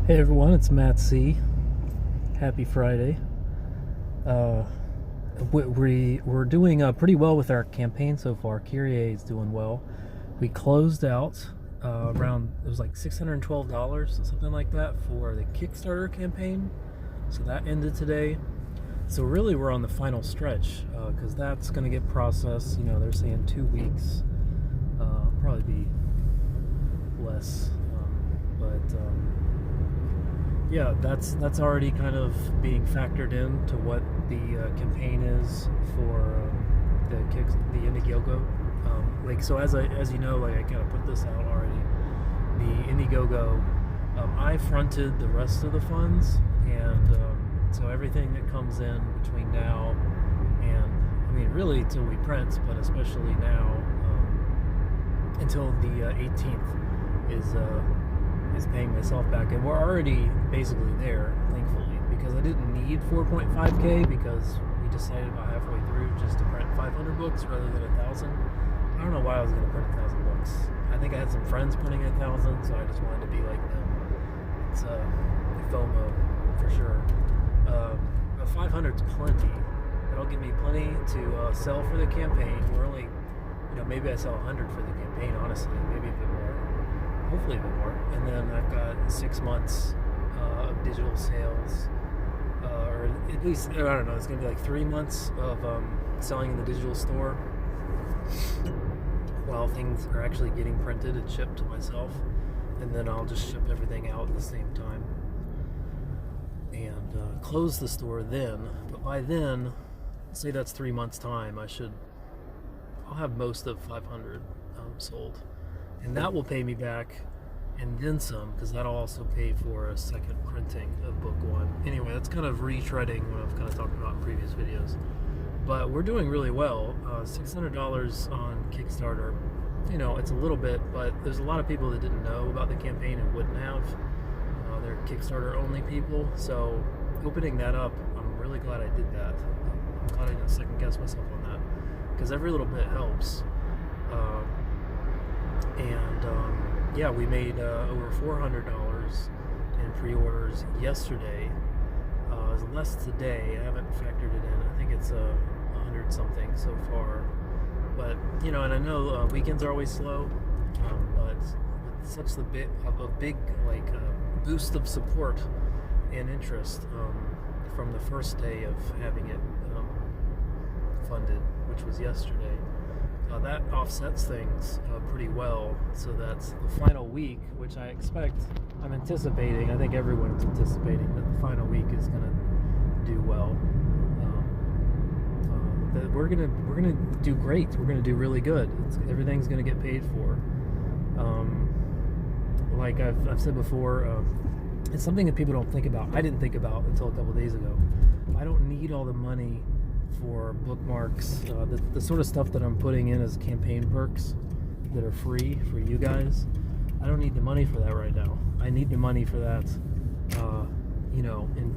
Hey everyone, it's Matt C. Happy Friday. We're doing pretty well with our campaign so far. KYRIE is doing well. We closed out around, it was like $612 or something like that for the Kickstarter campaign. So that ended today. So really we're on the final stretch because that's going to get processed. You know, they're saying 2 weeks. Probably be less. Yeah, that's already kind of being factored in to what the campaign is for the Indiegogo. So as you know, I kind of put this out already. The Indiegogo, I fronted the rest of the funds, and so everything that comes in between now and, I mean, really until we print, but especially now until the 18th is paying myself back, and we're already basically there, thankfully, because I didn't need 4.5K because we decided about halfway through just to print 500 books rather than 1,000. I don't know why I was going to print 1,000 books. I think I had some friends printing 1,000, so I just wanted to be like them. It's FOMO for sure. But 500 is plenty. That'll give me plenty to sell for the campaign. We're only, maybe I sell 100 for the campaign, honestly, maybe a bit more. Hopefully a bit more. And then I've got 6 months of digital sales, or at least, I don't know, it's going to be like 3 months of selling in the digital store while things are actually getting printed and shipped to myself. And then I'll just ship everything out at the same time and close the store then. But by then, say that's 3 months time, I'll have most of 500 sold. And that will pay me back and then some, because that'll also pay for a second printing of book one. Anyway, that's kind of retreading what I've kind of talked about in previous videos. But we're doing really well. $600 on Kickstarter. It's a little bit, but there's a lot of people that didn't know about the campaign and wouldn't have. They're Kickstarter only people. So opening that up, I'm really glad I did that. I'm glad I didn't second guess myself on that, because every little bit helps. Yeah, we made over $400 in pre-orders yesterday. It was less today. I haven't factored it in. I think it's 100 something so far. But and I know weekends are always slow. But with such a big boost of support and interest from the first day of having it funded, which was yesterday. That offsets things pretty well, so that's the final week, which I'm anticipating, I think everyone's anticipating that the final week is going to do well. That we're gonna do great. We're gonna do really good. Everything's gonna get paid for. Like I've said before, it's something that people don't think about. I didn't think about until a couple days ago. I don't need all the money for bookmarks, the sort of stuff that I'm putting in as campaign perks that are free for you guys. I don't need the money for that right now. I need the money for that, in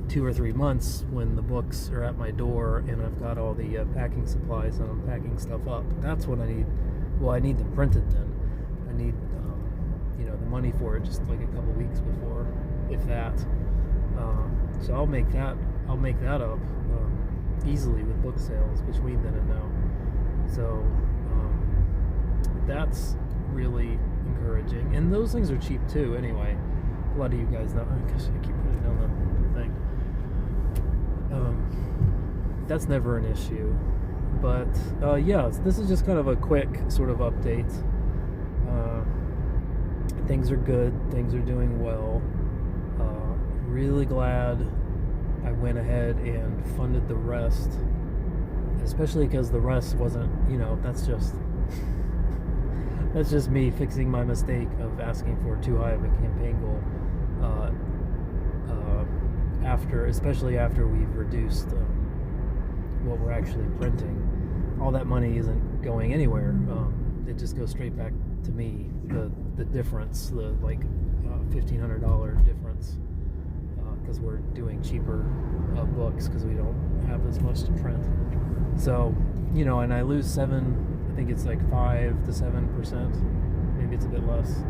2 or 3 months when the books are at my door and I've got all the packing supplies and I'm packing stuff up. That's what I need. Well, I need them printed then. I need, the money for it just like a couple weeks before, if that. So I'll make that up. Easily with book sales between then and now. So that's really encouraging, and those things are cheap too anyway. A lot of you guys know, because I keep putting it on the thing. That's never an issue, but yeah, this is just kind of a quick sort of update. Things are good, things are doing well. Really glad I went ahead and funded the rest, especially because the rest wasn't, that's just me fixing my mistake of asking for too high of a campaign goal. Especially after we've reduced what we're actually printing, all that money isn't going anywhere. It just goes straight back to me. The difference, the $1,500 difference. Because we're doing cheaper books because we don't have as much to print. So, and I lose I think it's like 5 to 7%, maybe it's a bit less,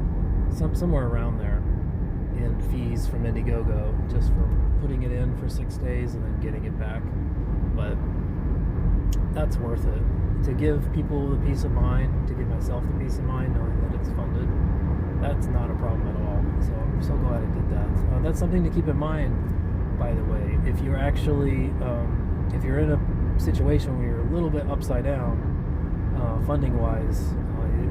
somewhere around there, in fees loss from Indiegogo just from putting it in for 6 days and then getting it back. But that's worth it. To give people the peace of mind, to give myself the peace of mind knowing that it's funded, that's not a problem at all. So I'm so glad I did that. That's something to keep in mind, by the way. If you're actually, if you're in a situation where you're a little bit upside down, funding-wise,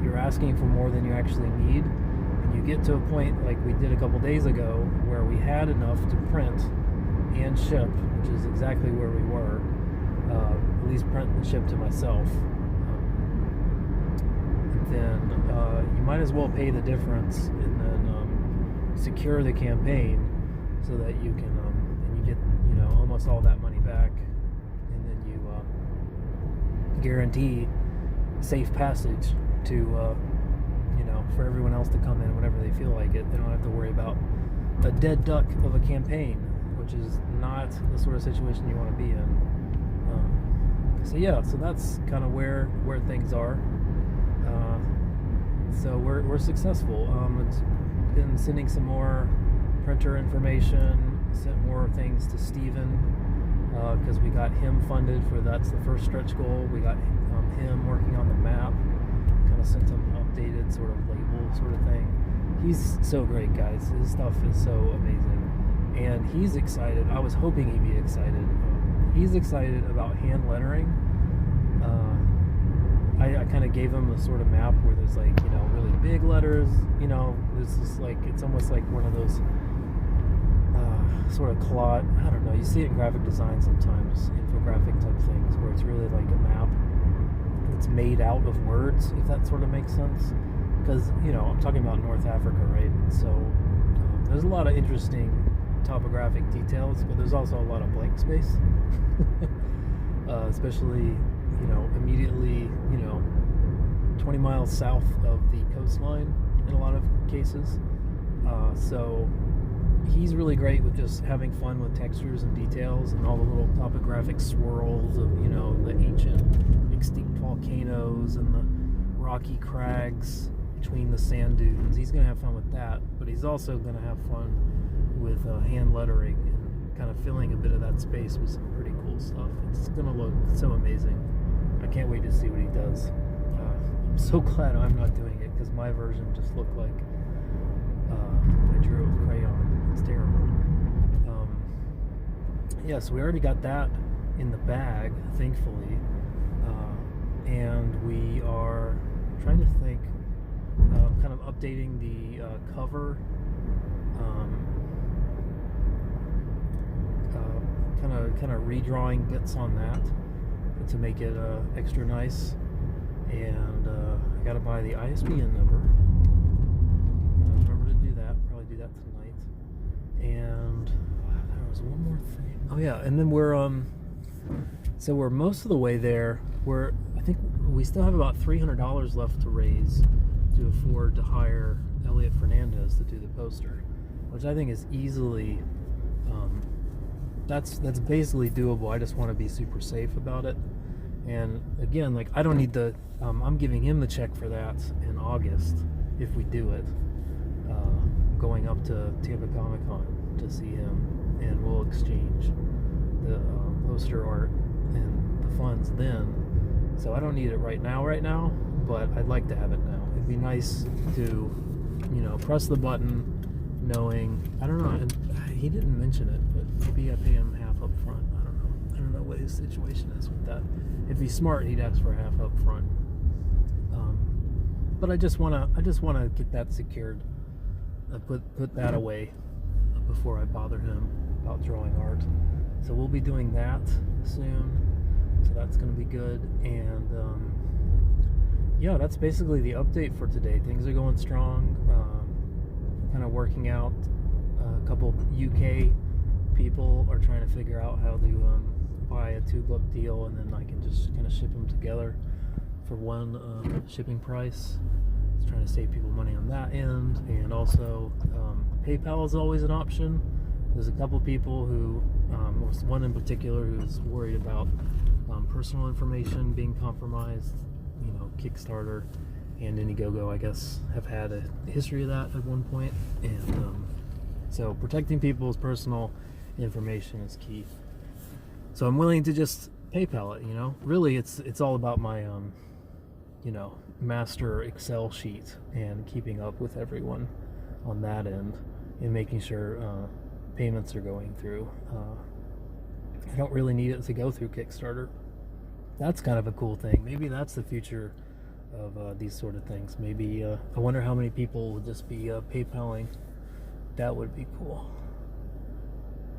you're asking for more than you actually need, and you get to a point like we did a couple days ago where we had enough to print and ship, which is exactly where we were, at least print and ship to myself. Then you might as well pay the difference and then secure the campaign so that you can and you get almost all that money back, and then you guarantee safe passage to for everyone else to come in whenever they feel like it. They don't have to worry about a dead duck of a campaign, which is not the sort of situation you want to be in. So that's kind of where things are. So we're successful. It's been sending some more printer information, sent more things to Steven, because we got him funded for, that's the first stretch goal. We got him working on the map, kind of sent him an updated sort of label sort of thing. He's so great, guys. His stuff is so amazing, and he's excited. I was hoping he'd be excited. He's excited about hand lettering. I kind of gave him a sort of map where there's like, really big letters, this is like, it's almost like one of those sort of clot, I don't know, you see it in graphic design sometimes, infographic type things, where it's really like a map that's made out of words, if that sort of makes sense. Because, I'm talking about North Africa, right? So there's a lot of interesting topographic details, but there's also a lot of blank space. Especially, immediately, 20 miles south of the coastline in a lot of cases. So he's really great with just having fun with textures and details and all the little topographic swirls of, the ancient extinct volcanoes and the rocky crags between the sand dunes. He's going to have fun with that, but he's also going to have fun with hand lettering and kind of filling a bit of that space with some pretty cool stuff. It's going to look so amazing. I can't wait to see what he does. I'm so glad I'm not doing it, because my version just looked like I drew it with crayon. It's terrible. So we already got that in the bag, thankfully, and we are trying to think, kind of updating the cover, kind of redrawing bits on that to make it extra nice. And I gotta buy the ISBN number. Remember to do that. Probably do that tonight. And there was one more thing. Oh yeah, and then so we're most of the way there. I think we still have about $300 left to raise to afford to hire Elliot Fernandez to do the poster, which I think is easily, that's basically doable. I just want to be super safe about it. And again, like, I don't need the, I'm giving him the check for that in August if we do it, going up to Tampa Comic Con to see him, and we'll exchange the poster art and the funds then. So I don't need it right now, but I'd like to have it now. It'd be nice to, press the button knowing, I don't know, and he didn't mention it, but maybe I pay him half up front. I don't know what his situation is with that. If he's smart, he'd ask for half up front. But I just wanna get that secured. Put that away before I bother him about drawing art. So we'll be doing that soon. So that's gonna be good. And that's basically the update for today. Things are going strong. Kind of working out. A couple UK people are trying to figure out how to buy a 2-book deal, and then I can just kind of ship them together for one shipping price. Just trying to save people money on that end. And also PayPal is always an option. There's a couple people who, one in particular, who's worried about personal information being compromised. Kickstarter and Indiegogo, I guess, have had a history of that at one point, and So protecting people's personal information is key. So I'm willing to just PayPal it, you know. Really, it's all about my you know, master Excel sheet and keeping up with everyone on that end and making sure payments are going through. I don't really need it to go through Kickstarter. That's kind of a cool thing. Maybe that's the future of these sort of things. Maybe I wonder how many people will just be PayPaling. That would be cool.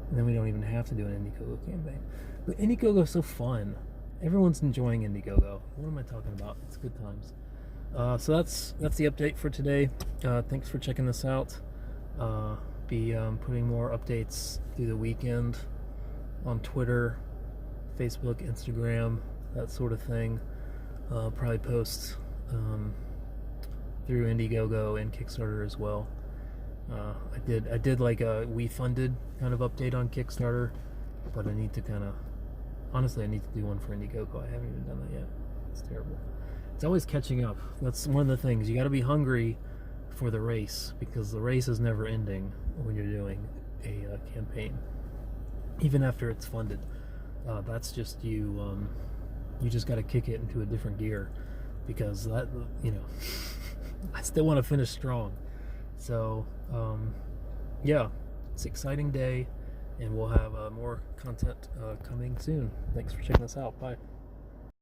And then we don't even have to do an Indiegogo campaign. But Indiegogo is so fun. Everyone's enjoying Indiegogo. What am I talking about? It's good times. So that's the update for today. Thanks for checking this out. Be putting more updates through the weekend on Twitter, Facebook, Instagram, that sort of thing. Probably post through Indiegogo and Kickstarter as well. I did like a We Funded kind of update on Kickstarter, but I need to honestly I need to do one for Indiegogo. I haven't even done that yet. It's terrible. It's always catching up. That's one of the things. You got to be hungry for the race, because the race is never ending when you're doing a campaign, even after it's funded. That's just you. You just got to kick it into a different gear, because that, you know, I still want to finish strong. So yeah, it's an exciting day, and we'll have more content coming soon. Thanks for checking us out. Bye.